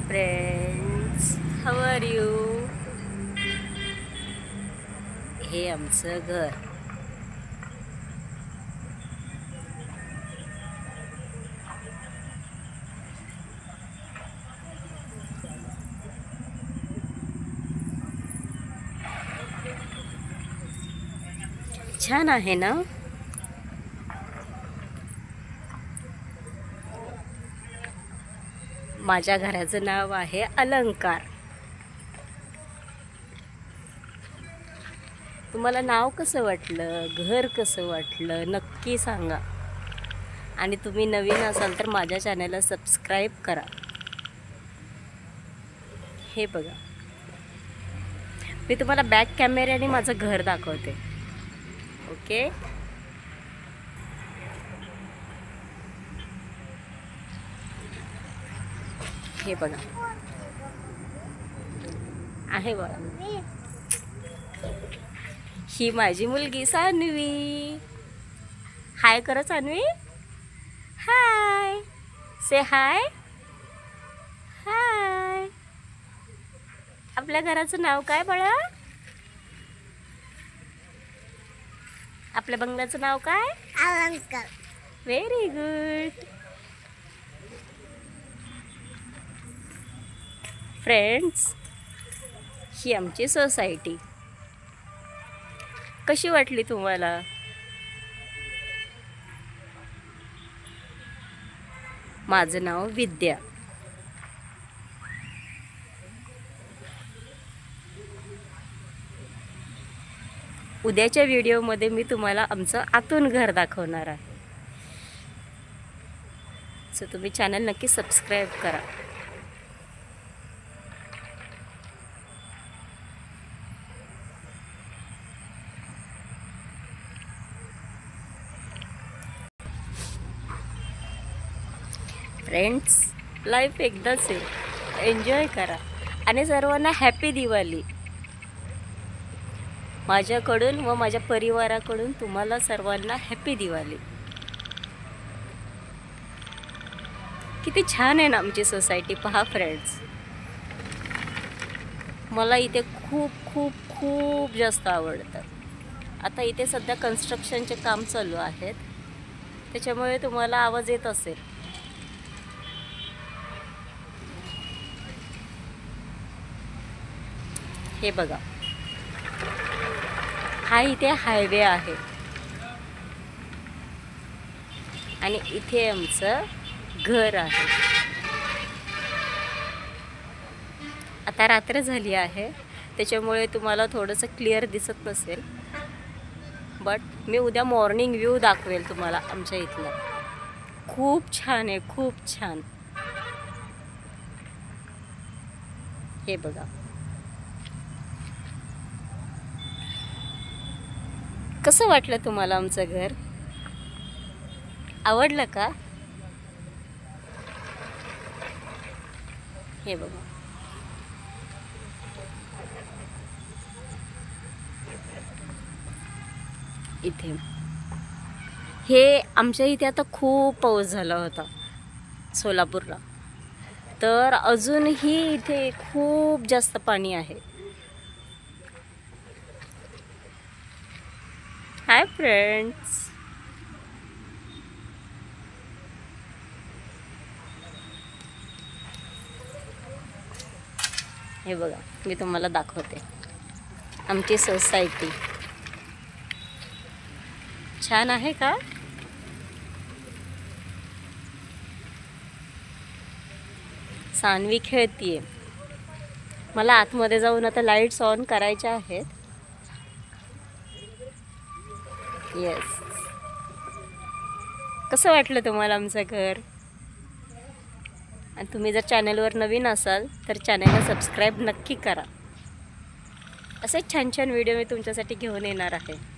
Friends, how are you? हे आमचं घर. छान आहे ना? माझ्या घराचं नाव आहे अलंकार. तुम्हाला नाव कसं वाटलं, घर कसं वाटलं नक्की सांगा. आणि तुम्ही नवीन असाल तर माझ्या चॅनलला सबस्क्राईब करा. हे बघा, मी तुम्हाला बॅक कॅमेऱ्याने माझं घर दाखवते. ओके, हे बघा आहे बघा. ही माझी मुलगी सान्वी. हाय करा सान्वी. हाय, से हाय. हाय. आपल्या घराचं नाव काय बाळा? आपल्या बंगल्याचं नाव काय? अलंकार. Very good. फ्रेंड्स, ही आमची सोसायटी. कशी वाटली तुम्हाला? माझं नाव विद्या. उद्याच्या व्हिडिओमध्ये मी तुम्हाला आमचं आतून घर दाखवणार आहे. सो तुम्ही चॅनल नक्की सबस्क्राईब करा. फ्रेंड्स, लाईफ एकदाच आहे, एन्जॉय करा. आणि सर्वांना हॅपी दिवाळी माझ्याकडून व माझ्या परिवाराकडून. तुम्हाला सर्वांना हॅपी दिवाळी. किती छान आहे ना आमची सोसायटी, पहा फ्रेंड्स. मला इथे खूप खूप खूप जास्त आवडतं. आता इथे सध्या कन्स्ट्रक्शनचे काम चालू आहेत, त्याच्यामुळे तुम्हाला आवाज येत असेल. हे बघा, हा इथे हायवे आहे आणि इथे आमचं घर आहे. आता रात्र झाली आहे, त्याच्यामुळे तुम्हाला थोडंसं क्लिअर दिसत नसेल, बट मी उद्या मॉर्निंग व्ह्यू दाखवेल तुम्हाला आमच्या इथला. खूप छान आहे, खूप छान. हे बघा, कसं वाटलं तुम्हाला आमचं घर? आवडलं का? हे बघा, इथे हे आमच्या इथे आता खूप पाऊस झाला होता सोलापूरला, तर अजूनही इथे खूप जास्त पाणी आहे. हाय फ्रेंड्स, हे बघा, मी तुम्हाला दाखवते आमची सोसायटी. छान आहे का? सान्वी खेळतीये. मला आतमध्ये जाऊन आता लाईट्स ऑन करायच्या आहेत. येस. कसं वाटलं तुम्हाला आमचं घर? आणि तुम्ही जर चॅनलवर नवीन असाल तर चॅनलला सबस्क्राईब नक्की करा. असे छान छान व्हिडिओ मी तुमच्यासाठी घेऊन येणार आहे.